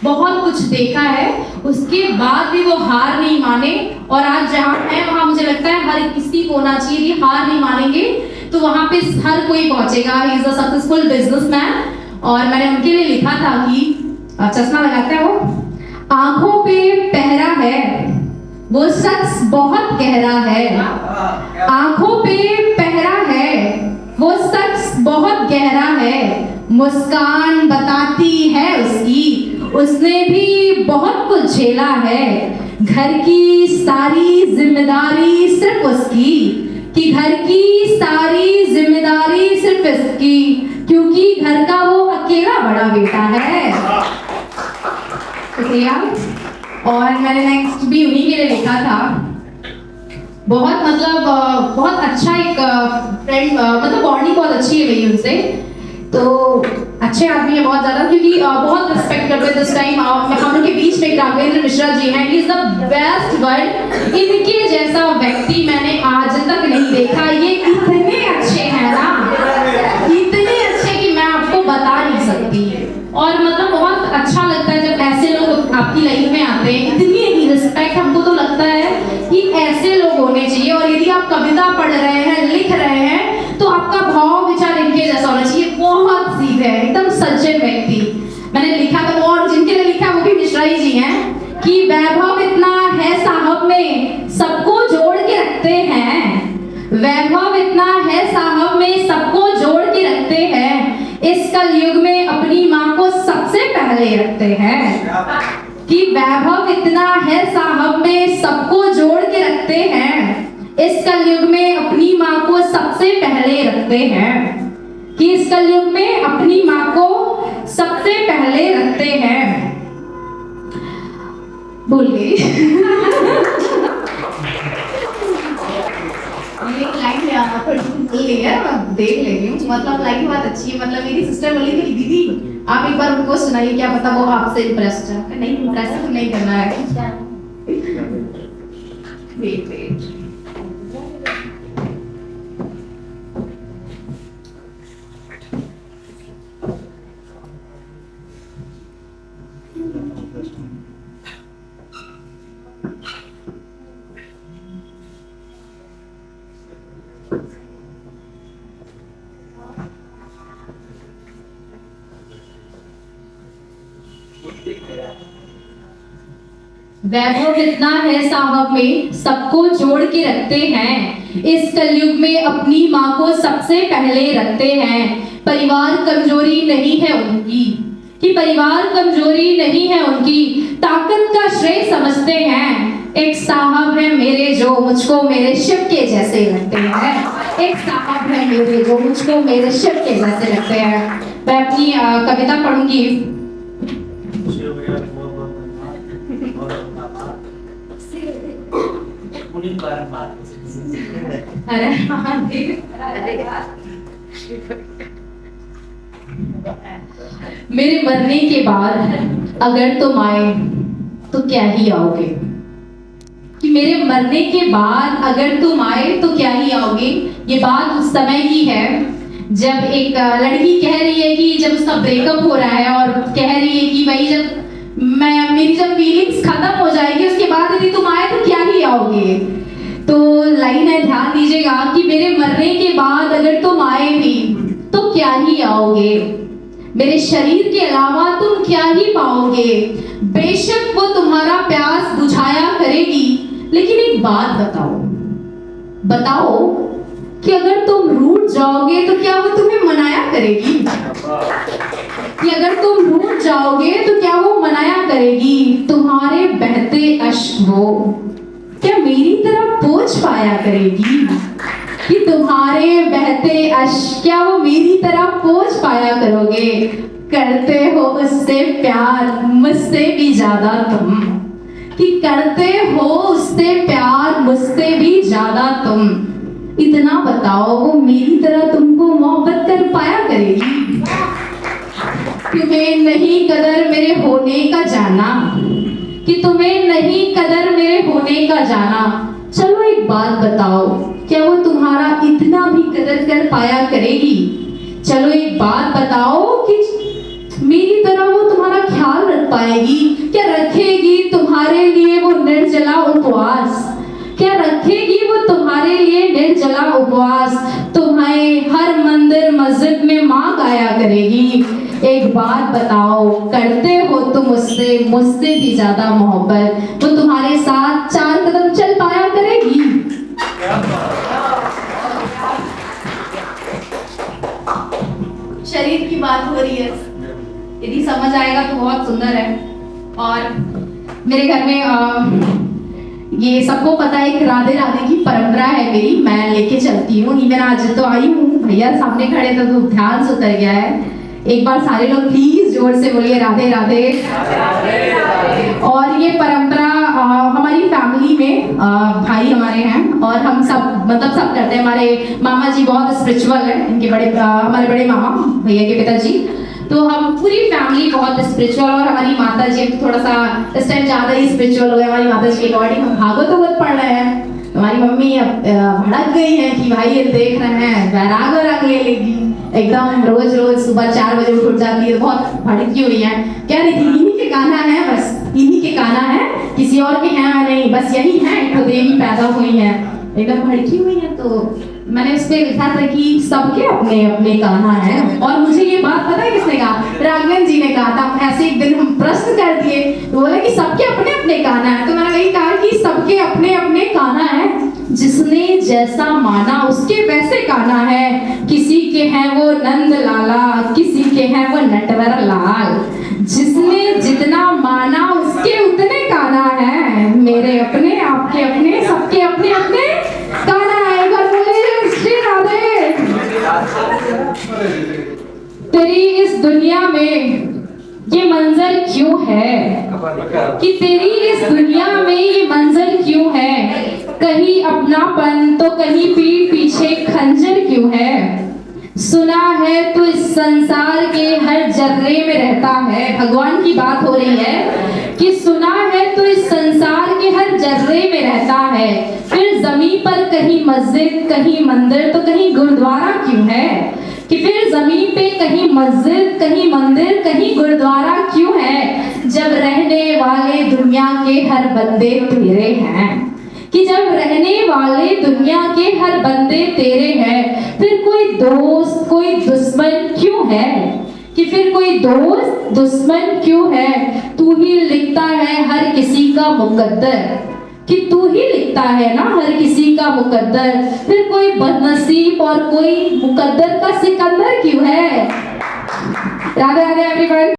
बहुत कुछ देखा है, उसके बाद भी वो हार नहीं माने। और आज जहाँ है वहाँ मुझे लगता है हर किसी को होना चाहिए कि हार नहीं मानेंगे तो वहाँ पे हर कोई पहुँचेगा। He is a successful businessman. और मैंने उनके लिए लिखा था कि चश्मा लगाते हैं वो, आंखों पे पहरा है वो शख्स बहुत गहरा है, आंखों पे पहरा है वो शख्स बहुत गहरा है, मुस्कान बताती है उसकी उसने भी बहुत कुछ झेला है, घर की सारी जिम्मेदारी सिर्फ उसकी, कि घर की सारी जिम्मेदारी सिर्फ इसकी, क्योंकि घर का वो अकेला बड़ा बेटा है। शुक्रिया। और मैंने नेक्स्ट भी उन्हीं के लिए लिखा था, बहुत मतलब बहुत अच्छा एक फ्रेंड, मतलब बॉन्डिंग बहुत अच्छी है मेरी उनसे, तो अच्छे आदमी है बहुत ज़्यादा, क्योंकि बहुत रिस्पेक्ट करते हैं दिस टाइम। हम लोग के बीच में राघवेंद्र मिश्रा जी हैं, इज द बेस्ट वर्ड। इनके जैसा व्यक्ति मैंने आज तक नहीं देखा। ये इतने अच्छे हैं ना, इतने अच्छे कि मैं आपको बता नहीं सकती। और मतलब बहुत अच्छा लगता है जब ऐसे लोग आपकी लाइफ में आते हैं। इतनी रिस्पेक्ट हमको तो लगता है कि ऐसे लोग होने चाहिए। और यदि आप कविता पढ़ रहे हैं, लिख रहे हैं, तो आपका भाव विचार इनके जैसा होना चाहिए। बहुत सीधे हैं, एकदम सज्जन व्यक्ति। मैंने लिखा था, और जिनके लिए लिखा वो भी मिश्रा जी हैं, कि वैभव इतना है साहब में सबको जोड़ के रखते हैं, वैभव इतना है साहब में सबको जोड़ के रखते हैं, इस कलयुग में अपनी माँ को सबसे पहले रखते हैं। कि वैभव इतना है साहब में सबको जोड़ के रखते हैं, इस कलयुग में अपनी माँ को सबसे पहले रखते हैं, कि इस कलयुग में अपनी माँ को सबसे पहले रखते हैं। भूल गई। लाइन भूल गई है, मैं देख ले रही हूँ। मतलब लाइन बहुत अच्छी है। मतलब मेरी सिस्टर बोली थी, दीदी आप एक बार उनको सुनाइए, क्या पता वो आपसे इम्प्रेस्ड है। नहीं, इम्प्रेस नहीं करना है। वेट वैभव इतना है साहब में सबको जोड़ के रखते हैं, इस कलयुग में अपनी माँ को सबसे पहले रखते हैं। परिवार कमजोरी नहीं है उनकी, कि परिवार कमजोरी नहीं है उनकी, ताकत का श्रेय समझते हैं। एक साहब है मेरे जो मुझको मेरे शिव के जैसे लगते हैं, एक साहब है मेरे जो मुझको मेरे शिव के जैसे लगते हैं। मैं अपनी कविता पढ़ूंगी। मेरे मरने के बाद अगर तुम आए तो क्या ही आओगे, कि मेरे मरने के बाद अगर तुम आए तो क्या ही आओगे। ये बात उस समय की है जब एक लड़की कह रही है कि जब उसका ब्रेकअप हो रहा है और कह रही है कि भाई जब मेरी जब फीलिंग्स खत्म हो जाएगी उसके बाद यदि तुम आए तो क्या ही आओगे। तो लाइन है, ध्यान दीजिएगा, कि मेरे मरने के बाद अगर तुम आए भी तो क्या ही आओगे, मेरे शरीर के अलावा तुम क्या ही पाओगे। बेशक वो तुम्हारा प्यास बुझाया करेगी, लेकिन एक बात बताओ कि अगर तुम रूठ जाओगे तो क्या वो तुम्हें मनाया करेगी, कि अगर तुम रूठ जाओगे तो क्या वो मनाया करेगी। तुम्हारे बहते अश्क वो क्या मेरी तरफ पोंछ पाया करेगी, कि तुम्हारे बहते अश्क क्या वो मेरी तरफ पोंछ पाया करोगे। करते हो उससे प्यार मुझसे भी ज्यादा तुम, कि करते हो उससे प्यार मुझसे भी ज्यादा तुम। इतना बताओ वो मेरी तरह तुमको मोहब्बत कर पाया करेगी। तुम्हें नहीं कदर मेरे होने का जाना, कि तुम्हें नहीं कदर मेरे होने का जाना। चलो एक बात बताओ, क्या वो तुम्हारा इतना भी कदर कर पाया करेगी। चलो एक बात बताओ कि मेरी तरह वो तुम्हारा ख्याल रख पाएगी? क्या रखेगी तुम्हारे लिए वो निर्जला उपवास? क्या रखेगी वो तुम्हारे लिए निर्जला उपवास? तुम्हें हर मंदिर मस्जिद में माँ गाया करेगी। एक बात बताओ, करते हो तुम मुझसे भी ज्यादा मोहब्बत, वो तुम्हारे साथ 4 कदम चल पाया करेगी? शरीर की बात हो रही है, यदि समझ आएगा तो बहुत सुंदर है। और मेरे घर में ये सबको पता है, एक राधे राधे की परंपरा है मेरी, मैं लेके चलती हूँ। इवन आज तो आई हूँ, भैया सामने खड़े थे तो ध्यान से उतर गया है। एक बार सारे लोग प्लीज जोर से बोलिए राधे राधे। और ये परंपरा हमारी फैमिली में भाई हमारे हैं और हम सब मतलब सब करते हैं। हमारे मामा जी बहुत स्पिरिचुअल है, इनके हमारे बड़े मामा भैया के पिताजी, तो हम पूरी फैमिली बहुत स्पिरिचुअल। और हमारी माता जी थोड़ा सा इस टाइम ज्यादा ही स्पिरिचुअल हो गए। हमारी माता जी के अकॉर्डिंग हम भागवत पढ़ रहे हैं। हमारी मम्मी अब भड़क गई है कि भाई ये देख रहे हैं वैराग रंग ले लेगी, एकदम रोज सुबह 4 बजे उठ जाती है, बहुत भड़की हुई है। कह रही थी इन्हीं के गाना है, बस इन्हीं के गाना है, किसी और के हैं नहीं, बस यही है तो देवी पैदा हुई है, एकदम भड़की हुई है। तो मैंने उस पर लिखा था कि सबके अपने अपने गाना है। और मुझे ये बात पता है किसने कहा? राघवन जी ने कहा था। ऐसे एक दिन हम प्रश्न कर दिए तो बोले कि सबके अपने अपने गाना है। तो मैंने वही कहा कि सबके अपने अपने गाना है, जिसने जैसा माना उसके वैसे गाना है। किसी के हैं वो नंद लाला, किसी के हैं वो नटवर लाल, जिसने जितना माना उसके उतने गाना है। मेरे अपने, आपके अपने, सबके अपने अपने गाना है। श्री राधे। तेरी इस दुनिया में ये मंजर क्यों है, कि तेरी इस दुनिया में ये मंजर क्यों है? कहीं अपनापन तो कहीं पीठ पीछे खंजर क्यों है? सुना है तो इस संसार के हर जर्रे में रहता है। भगवान की बात हो रही है कि सुना है तो इस संसार के हर जर्रे में रहता है। फिर जमीन पर कहीं मस्जिद, कहीं मंदिर तो कहीं गुरुद्वारा क्यों है? कि फिर जमीन पे कहीं मस्जिद, कहीं मंदिर, कहीं गुरुद्वारा क्यों है? जब रहने वाले दुनिया के हर बंदे तेरे हैं, कि जब रहने वाले दुनिया के हर बंदे तेरे हैं, फिर कोई दोस्त कोई दुश्मन क्यों है? कि फिर कोई दोस्त दुश्मन क्यों है? तू ही लिखता है हर किसी का मुकद्दर, कि तू ही लिखता है ना हर किसी का मुकद्दर। फिर कोई बदनसीब और कोई मुकद्दर का सिकंदर क्यों है? राधे राधे एवरीवन।